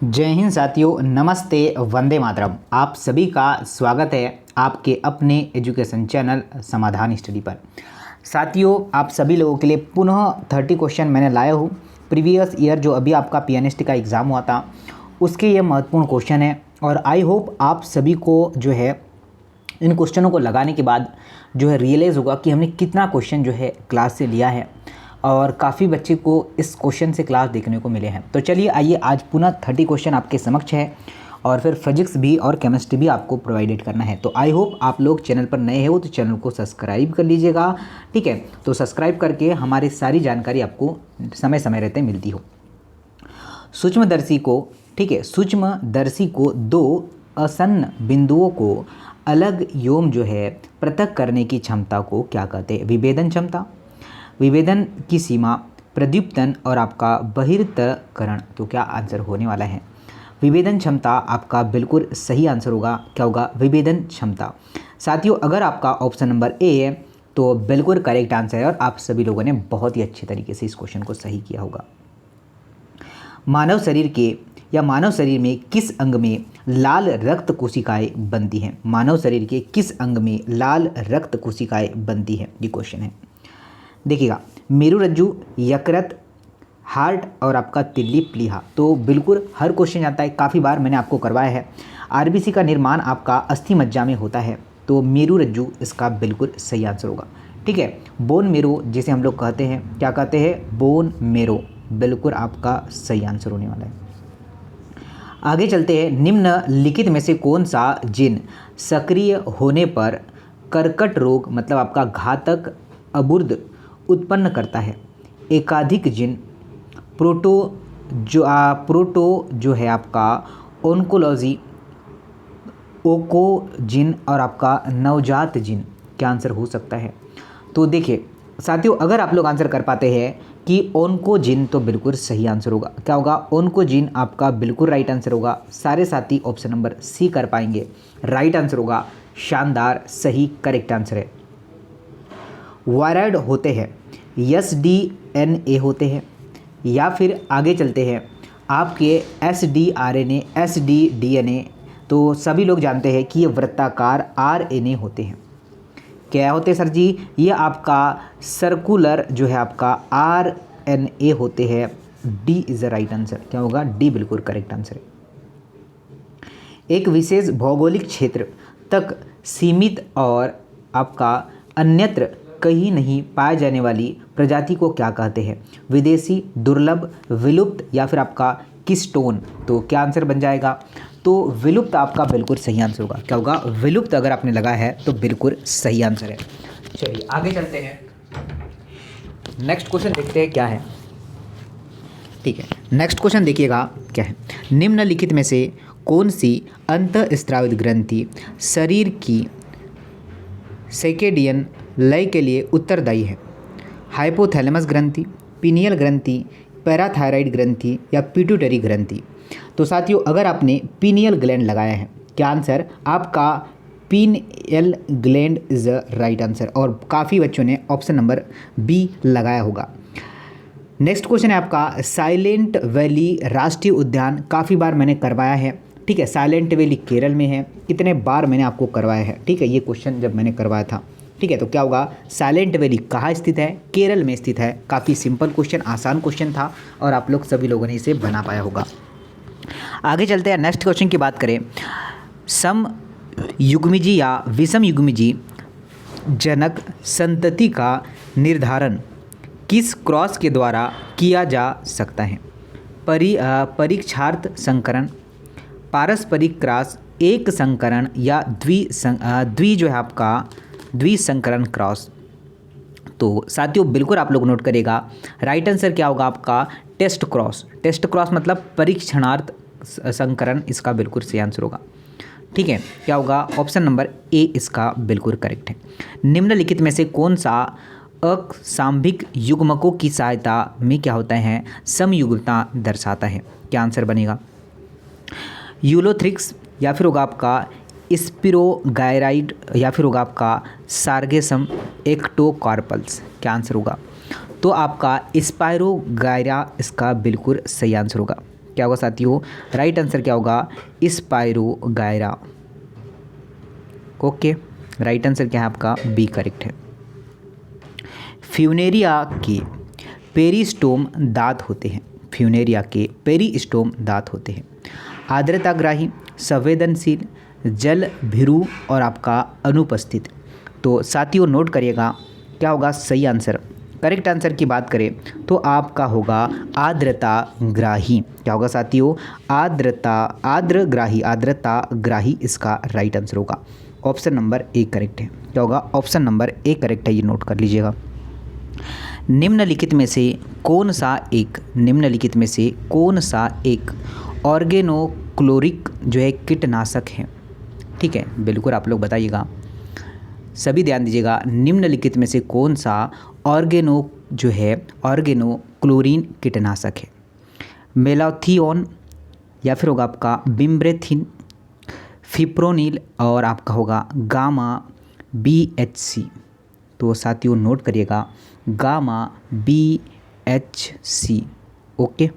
जय हिंद साथियों, नमस्ते, वंदे मातरम। आप सभी का स्वागत है आपके अपने एजुकेशन चैनल समाधान स्टडी पर। साथियों, आप सभी लोगों के लिए पुनः 30 क्वेश्चन मैंने लाया हूँ। प्रीवियस ईयर जो अभी आपका पीएनएसटी का एग्ज़ाम हुआ था उसके ये महत्वपूर्ण क्वेश्चन है और आई होप आप सभी को जो है इन क्वेश्चनों को लगाने के बाद जो है रियलाइज़ होगा कि हमने कितना क्वेश्चन जो है क्लास से लिया है और काफ़ी बच्चे को इस क्वेश्चन से क्लास देखने को मिले हैं। तो चलिए आइए, आज पुनः 30 क्वेश्चन आपके समक्ष है और फिर फिजिक्स भी और केमिस्ट्री भी आपको प्रोवाइडेड करना है। तो आई होप आप लोग चैनल पर नए हो तो चैनल को सब्सक्राइब कर लीजिएगा, ठीक है। तो सब्सक्राइब करके हमारी सारी जानकारी आपको समय समय रहते मिलती हो। सूक्ष्मदर्शी को, ठीक है, सूक्ष्मदर्शी को दो आसन्न बिंदुओं को अलग योम जो है पृथक करने की क्षमता को क्या कहते हैं? विभेदन क्षमता। विभेदन की सीमा प्रद्युप्तन और आपका बहिर्तकरण। तो क्या आंसर होने वाला है? विभेदन क्षमता आपका बिल्कुल सही आंसर होगा। क्या होगा? विभेदन क्षमता। साथियों, अगर आपका ऑप्शन नंबर ए है तो बिल्कुल करेक्ट आंसर है और आप सभी लोगों ने बहुत ही अच्छे तरीके से इस क्वेश्चन को सही किया होगा। मानव शरीर के या मानव शरीर में किस अंग में लाल रक्त कोशिकाएं बनती हैं? मानव शरीर के किस अंग में लाल रक्त कोशिकाएं बनती हैं? ये क्वेश्चन है। देखिएगा, मेरुरज्जु, यकृत, हार्ट और आपका तिल्ली प्लीहा। तो बिल्कुल हर क्वेश्चन आता है, काफ़ी बार मैंने आपको करवाया है। आरबीसी का निर्माण आपका अस्थि मज्जा में होता है, तो मेरुरज्जु इसका बिल्कुल सही आंसर होगा, ठीक है। बोन मेरो जिसे हम लोग कहते हैं, क्या कहते हैं? बोन मेरो, बिल्कुल आपका सही आंसर होने वाला है। आगे चलते हैं। निम्नलिखित में से कौन सा जीन सक्रिय होने पर कर्कट रोग मतलब आपका घातक अबुर्द उत्पन्न करता है? एकाधिक जीन, प्रोटो जो है आपका ओंकोलॉजी, ओकोजिन और आपका नवजात जीन। क्या आंसर हो सकता है? तो देखिए साथियों, अगर आप लोग आंसर कर पाते हैं कि ओंकोजिन तो बिल्कुल सही आंसर होगा। क्या होगा? ओंकोजिन आपका बिल्कुल राइट आंसर होगा। सारे साथी ऑप्शन नंबर सी कर पाएंगे, राइट आंसर होगा। शानदार, सही, करेक्ट आंसर है। वायरॉइड होते हैं, SDNA होते हैं, या फिर आगे चलते हैं आपके SDRNA, SDDNA। तो सभी लोग जानते हैं कि ये वृत्ताकार RNA होते हैं। क्या होते हैं सर जी? ये आपका सर्कुलर जो है आपका RNA होते हैं। D is the right answer. क्या होगा? डी बिल्कुल करेक्ट आंसर है। एक विशेष भौगोलिक क्षेत्र तक सीमित और आपका अन्यत्र कहीं नहीं पाए जाने वाली प्रजाति को क्या कहते हैं? विदेशी, दुर्लभ, विलुप्त या फिर आपका किस्टोन। तो क्या आंसर बन जाएगा? तो विलुप्त आपका बिल्कुल सही आंसर होगा। क्या होगा? विलुप्त अगर आपने लगाया है तो बिल्कुल सही आंसर है। चलिए आगे चलते हैं, नेक्स्ट क्वेश्चन देखते हैं क्या है, ठीक है। नेक्स्ट क्वेश्चन देखिएगा क्या है। निम्नलिखित में से कौन सी अंतःस्रावित ग्रंथि शरीर की सर्केडियन लय के लिए उत्तरदायी है? हाइपोथैलेमस ग्रंथि, पीनियल ग्रंथि, पैराथायराइड ग्रंथि या पिट्यूटरी ग्रंथि। तो साथियों, अगर आपने पीनियल ग्लैंड लगाया है, क्या आंसर आपका? Pineal gland is the right answer और काफ़ी बच्चों ने ऑप्शन नंबर बी लगाया होगा। नेक्स्ट क्वेश्चन है आपका साइलेंट वैली राष्ट्रीय उद्यान। काफ़ी बार मैंने करवाया है, ठीक है। साइलेंट वैली केरल में है। कितने बार मैंने आपको करवाया है, ठीक है, ये क्वेश्चन जब मैंने करवाया था, ठीक है। तो क्या होगा? साइलेंट वैली कहाँ स्थित है? केरल में स्थित है। काफ़ी सिंपल क्वेश्चन, आसान क्वेश्चन था और आप लोग सभी लोगों ने इसे बना पाया होगा। आगे चलते हैं, नेक्स्ट क्वेश्चन की बात करें। सम युग्मजी या विषम युग्मजी जनक संतति का निर्धारण किस क्रॉस के द्वारा किया जा सकता है? परीक्षार्थ संकरण, पारस्परिक क्रॉस, एक संकरण या द्वि जो है आपका द्विसंकरण क्रॉस। तो साथियों बिल्कुल आप लोग नोट करेगा, राइट आंसर क्या होगा आपका? Test cross. टेस्ट क्रॉस मतलब परीक्षणार्थ संकरण, इसका बिल्कुल सही आंसर होगा, ठीक है। क्या होगा? ऑप्शन नंबर ए इसका बिल्कुल करेक्ट है। निम्नलिखित में से कौन सा असांभिक युग्मकों की सहायता में क्या होता है? समयुग्मता दर्शाता है? क्या आंसर बनेगा? यूलोथ्रिक्स या फिर होगा आपका स्पिरोगायराइड या फिर होगा आपका सार्गेसम एक्टोकार्पल्स। क्या आंसर होगा? तो आपका स्पायरोगायरा इसका बिल्कुल सही आंसर होगा। क्या होगा साथियों, राइट आंसर क्या होगा, स्पाइरोगायरा। ओके, राइट आंसर क्या है आपका, बी करेक्ट है। फ्यूनेरिया के पेरिस्टोम दांत होते हैं, फ्यूनेरिया के पेरिस्टोम दांत होते हैं। आर्द्रताग्राही, संवेदनशील, जल भीरू और आपका अनुपस्थित। तो साथियों नोट करिएगा क्या होगा सही आंसर। करेक्ट आंसर की बात करें तो आपका होगा आर्द्रताग्राही। क्या होगा साथियों, आर्द्रताग्राही इसका राइट आंसर होगा। ऑप्शन नंबर ए करेक्ट है। क्या होगा, ऑप्शन नंबर ए करेक्ट है, ये नोट कर लीजिएगा। निम्नलिखित में से कौन सा एक ऑर्गेनोक्लोरिक जो है कीटनाशक है। ठीक है, बिल्कुल आप लोग बताइएगा, सभी ध्यान दीजिएगा। निम्नलिखित में से कौन सा ऑर्गेनोक्लोरीन कीटनाशक है। मेलाथिओन, या फिर होगा आपका बिम्ब्रेथिन, फिप्रोनिल और आपका होगा गामा BHC। तो साथियों नोट करिएगा, गामा BHC। ओके,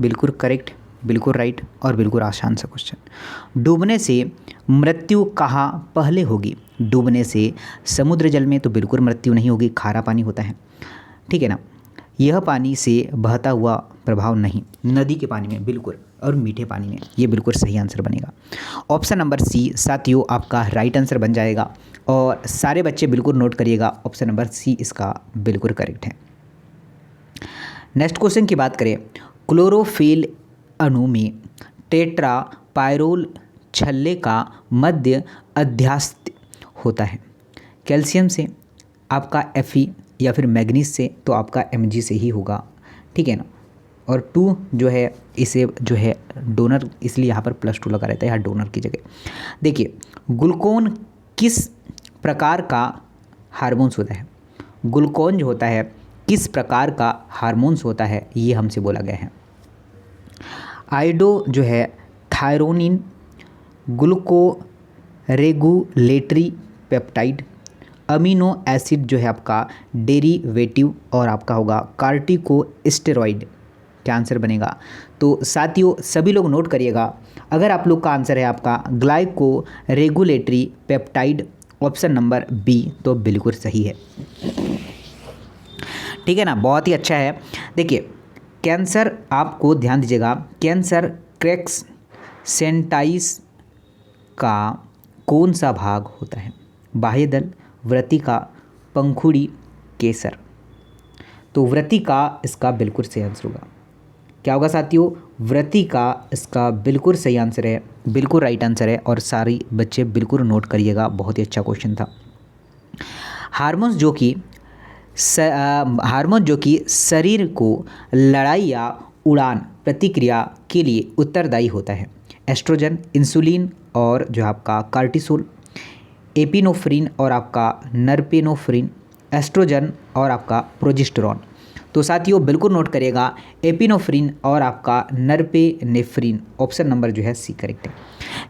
बिल्कुल करेक्ट, बिल्कुल राइट और बिल्कुल आसान सा क्वेश्चन। डूबने से मृत्यु कहाँ पहले होगी। डूबने से समुद्र जल में तो बिल्कुल मृत्यु नहीं होगी, खारा पानी होता है, ठीक है ना। यह पानी से बहता हुआ प्रभाव नहीं, नदी के पानी में बिल्कुल, और मीठे पानी में, ये बिल्कुल सही आंसर बनेगा। ऑप्शन नंबर सी साथियों आपका राइट आंसर बन जाएगा। और सारे बच्चे बिल्कुल नोट करिएगा, ऑप्शन नंबर सी इसका बिल्कुल करेक्ट है। नेक्स्ट क्वेश्चन की बात करें, क्लोरोफिल अणु में टेट्रा पायरोल छल्ले का मध्य अध्यास्थ होता है। कैल्शियम से, आपका Fe, या फिर मैग्नीज से तो आपका Mg से ही होगा, ठीक है ना। और 2 जो है इसे जो है डोनर, इसलिए यहाँ पर +2 लगा रहता है यहाँ डोनर की जगह। देखिए, ग्लूकोन किस प्रकार का हार्मोन्स होता है। ग्लूकोन जो होता है किस प्रकार का हार्मोन्स होता है, ये हमसे बोला गया है। आइडो जो है thyronine, ग्लूको regulatory peptide, amino acid जो है आपका डेरिवेटिव और आपका होगा कार्टिकोस्टेरॉइड। क्या आंसर बनेगा। तो साथियों सभी लोग नोट करिएगा, अगर आप लोग का आंसर है आपका glyco regulatory peptide, option number B, तो बिल्कुल सही है, ठीक है ना, बहुत ही अच्छा है। देखिए, कैंसर, आपको ध्यान दीजिएगा, कैंसर क्रैक्स सेंटाइस का कौन सा भाग होता है। बाह्यदल, वृत्तिका, पंखुड़ी, केसर। तो वृत्तिका इसका बिल्कुल सही आंसर होगा। क्या होगा साथियों, वृत्तिका इसका बिल्कुल सही आंसर है, बिल्कुल राइट आंसर है। और सारे बच्चे बिल्कुल नोट करिएगा, बहुत ही अच्छा क्वेश्चन था। हार्मोन्स जो कि शरीर को लड़ाई या उड़ान प्रतिक्रिया के लिए उत्तरदायी होता है। एस्ट्रोजन, इंसुलिन और जो आपका कार्टिसोल, एपिनेफ्रिन और आपका नरपेनेफ्रिन, एस्ट्रोजन और आपका प्रोजेस्टेरॉन। तो साथियों बिल्कुल नोट करिएगा, एपिनेफ्रिन और आपका नरपेनेफ्रिन, ऑप्शन नंबर जो है सी करेक्ट है।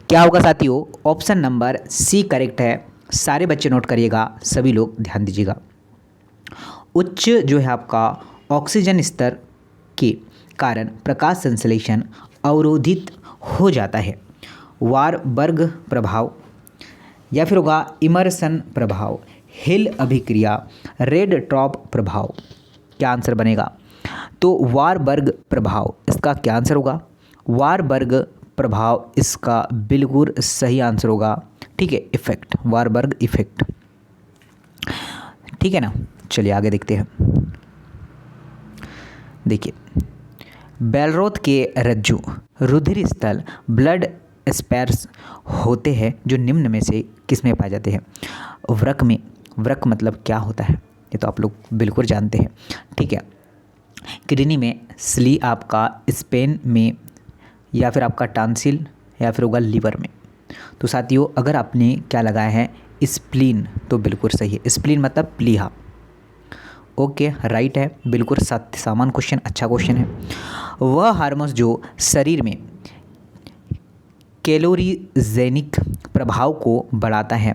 क्या होगा साथियों, ऑप्शन नंबर सी करेक्ट है। सारे बच्चे नोट करिएगा, सभी लोग ध्यान दीजिएगा। उच्च जो है आपका ऑक्सीजन स्तर के कारण प्रकाश संश्लेषण अवरोधित हो जाता है। वारबर्ग प्रभाव, या फिर होगा इमर्सन प्रभाव, हिल अभिक्रिया, रेड ट्रॉप प्रभाव। क्या आंसर बनेगा। तो वारबर्ग प्रभाव इसका क्या आंसर होगा। वारबर्ग प्रभाव इसका बिल्कुल सही आंसर होगा, ठीक है, इफेक्ट, वारबर्ग इफेक्ट, ठीक है ना। चलिए आगे देखते हैं। देखिए, बेलरोथ के रज्जु, रुधिर स्थल, ब्लड स्पेर्स होते हैं जो निम्न में से किस में पाए जाते हैं। वृक्क में। वृक्क मतलब क्या होता है, ये तो आप लोग बिल्कुल जानते हैं, ठीक है। किडनी में, स्ली आपका स्पेन में, या फिर आपका टांसिल, या फिर होगा लीवर में। तो साथियों अगर आपने क्या लगाया है स्प्लीन, तो बिल्कुल सही है। स्प्लीन मतलब प्लीहा, ओके राइट है, बिल्कुल सामान क्वेश्चन, अच्छा क्वेश्चन है। वह हार्मोन्स जो शरीर में कैलोरीजेनिक प्रभाव को बढ़ाता है,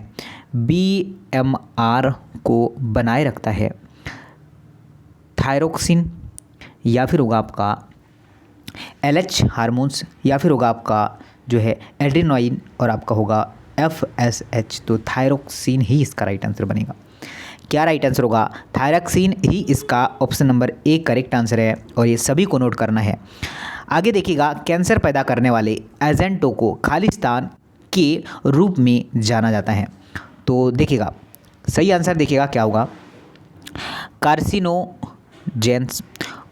BMR को बनाए रखता है। थायरोक्सिन, या फिर होगा आपका LH हार्मोन्स, या फिर होगा आपका जो है एड्रेनाइन, और आपका होगा FSH। तो थायरोक्सिन ही इसका राइट आंसर बनेगा। क्या राइट आंसर होगा? थायरोक्सिन ही इसका option number A correct answer है, और ये सभी को नोट करना है। आगे देखिएगा, कैंसर पैदा करने वाले एजेंटों को खालिस्तान के रूप में जाना जाता है। तो देखिएगा सही आंसर देखिएगा क्या होगा, कार्सिनोजेंस,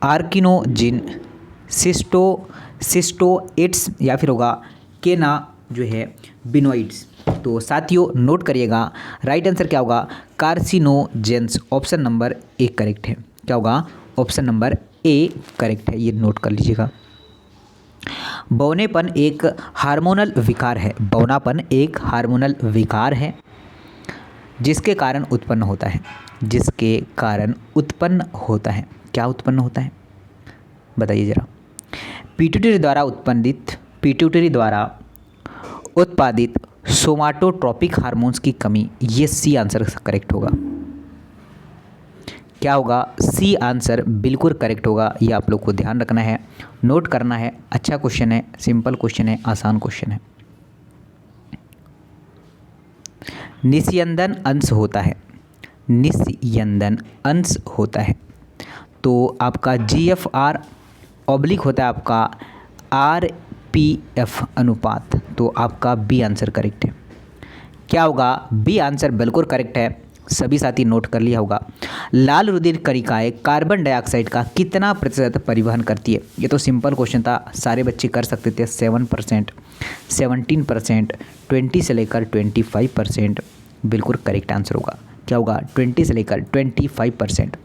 आर्किनोजिन, सिस्टोइड्स, या फिर होगा केना जो है बिनोइड्स। तो साथियों नोट करिएगा, राइट आंसर क्या होगा? Carcinogens, option number A correct है। क्या होगा? ऑप्शन नंबर ए करेक्ट है, ये नोट कर लीजिएगा। बौनेपन एक हार्मोनल विकार है। बौनापन एक हार्मोनल विकार है जिसके कारण उत्पन्न होता है। जिसके कारण उत्पन्न होता है। क्या उत्पन्न होता है बताइए ज़रा। पिट्यूटरी द्वारा उत्पादित सोमाटोट्रोपिक हार्मोन्स की कमी। ये सी आंसर करेक्ट होगा। क्या होगा? सी आंसर बिल्कुल करेक्ट होगा। ये आप लोग को ध्यान रखना है, नोट करना है। अच्छा क्वेश्चन है, सिंपल क्वेश्चन है, आसान क्वेश्चन है। निस्यंदन अंश होता है। निस्यंदन अंश होता है तो आपका GFR ऑब्लिक होता है आपका RPF अनुपात। तो आपका बी आंसर करेक्ट है। क्या होगा? बी आंसर बिल्कुल करेक्ट है। सभी साथी नोट कर लिया होगा। लाल रुधिर कणिकाएं कार्बन डाइऑक्साइड का कितना प्रतिशत परिवहन करती है? ये तो सिंपल क्वेश्चन था, सारे बच्चे कर सकते थे। 7%, 17%, 20 से लेकर 25%। बिल्कुल करेक्ट आंसर होगा। क्या होगा? 20 से लेकर 25%।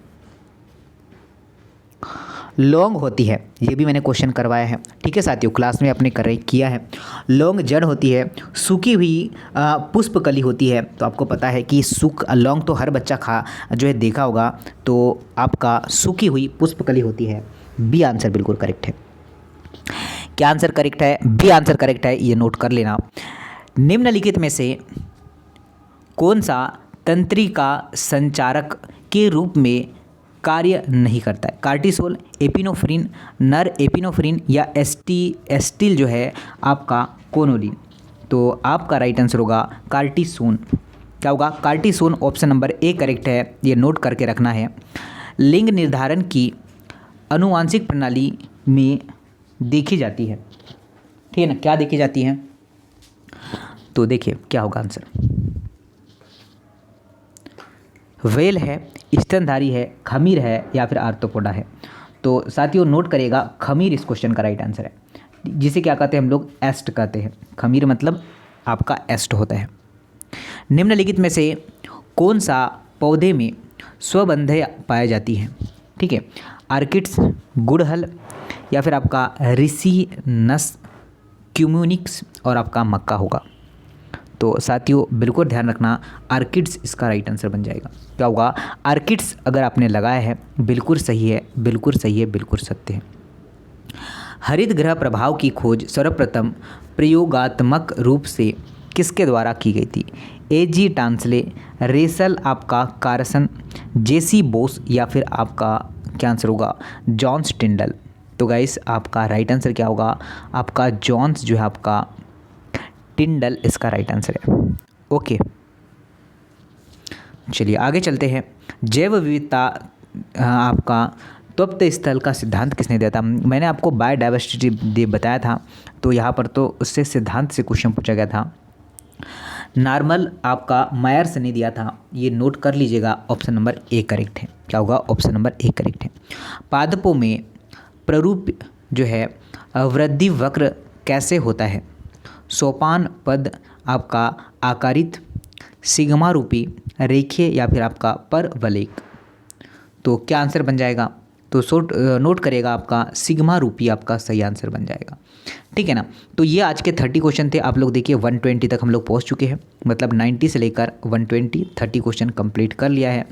लौंग होती है, ये भी मैंने क्वेश्चन करवाया है, ठीक है साथियों, क्लास में अपने किया है। लौंग जड़ होती है, सूखी हुई पुष्पकली होती है। तो आपको पता है कि लौंग तो हर बच्चा जो है देखा होगा। तो आपका सूखी हुई पुष्पकली होती है। बी आंसर बिल्कुल करेक्ट है। क्या आंसर करेक्ट है? बी आंसर करेक्ट है, ये नोट कर लेना। निम्नलिखित में से कौन सा तंत्रिका संचारक के रूप में कार्य नहीं करता है? कार्टिसोल, एपिनेफ्रिन, नर एपिनेफ्रिन, या एस्टिल जो है आपका कोनोलिन। तो आपका राइट आंसर होगा कार्टिसोन। क्या होगा? Cortisone, option number A correct है, ये नोट करके रखना है। लिंग निर्धारण की आनुवांशिक प्रणाली में देखी जाती है, ठीक है ना? क्या देखी जाती है? तो देखिए क्या होगा आंसर। वेल है, स्तनधारी है, खमीर है, या फिर आर्थ्रोपोडा है। तो साथियों नोट करिएगा, खमीर इस क्वेश्चन का राइट आंसर है, जिसे क्या कहते हैं हम लोग? एस्ट कहते हैं। खमीर मतलब आपका एस्ट होता है। निम्नलिखित में से कौन सा पौधे में स्वबंध्य पाई जाती है? ठीक है, आर्किड्स, गुड़हल, या फिर आपका रिसिनस, क्यूम्यूनिक्स, और आपका मक्का होगा। तो साथियों बिल्कुल ध्यान रखना, आर्किड्स इसका राइट आंसर बन जाएगा। क्या होगा? आर्किड्स अगर आपने लगाया है बिल्कुल सही है, बिल्कुल सही है, बिल्कुल सत्य है। हरित गृह प्रभाव की खोज सर्वप्रथम प्रयोगात्मक रूप से किसके द्वारा की गई थी? A.G. टांसले, रेसल आपका कार्सन, J.C. बोस, या फिर आपका क्या आंसर होगा? Johns Tyndall. तो गाइस आपका राइट आंसर क्या होगा? आपका जॉन्स जो है आपका टिंडल इसका राइट आंसर है। ओके चलिए आगे चलते हैं। जैव विविधता आपका तप्त स्थल का सिद्धांत किसने दिया था? मैंने आपको बायोडाइवर्सिटी बताया था, तो यहाँ पर तो उससे सिद्धांत से क्वेश्चन पूछा गया था। नॉर्मल आपका मायर्स ने दिया था, ये नोट कर लीजिएगा। ऑप्शन नंबर ए करेक्ट है। क्या होगा? ऑप्शन नंबर ए करेक्ट है। पादपों में प्ररूप जो है वृद्धि वक्र कैसे होता है? सोपान पद आपका आकारित, सिग्मा रूपी, रेखीय, या फिर आपका परवलयिक। तो क्या आंसर बन जाएगा? तो नोट करिएगा, आपका सिग्मा रूपी आपका सही आंसर बन जाएगा, ठीक है ना। तो ये आज के 30 क्वेश्चन थे। आप लोग देखिए 120 तक हम लोग पहुंच चुके हैं, मतलब 90 से लेकर 120 30 क्वेश्चन कंप्लीट कर लिया है।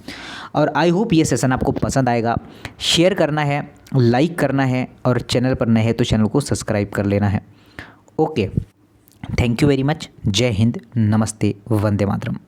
और आई होप ये सेशन आपको पसंद आएगा। शेयर करना है, लाइक करना है, और चैनल पर नए हैं तो चैनल को सब्सक्राइब कर लेना है। Okay, thank you very much. जय हिंद, नमस्ते, वंदे मातरम।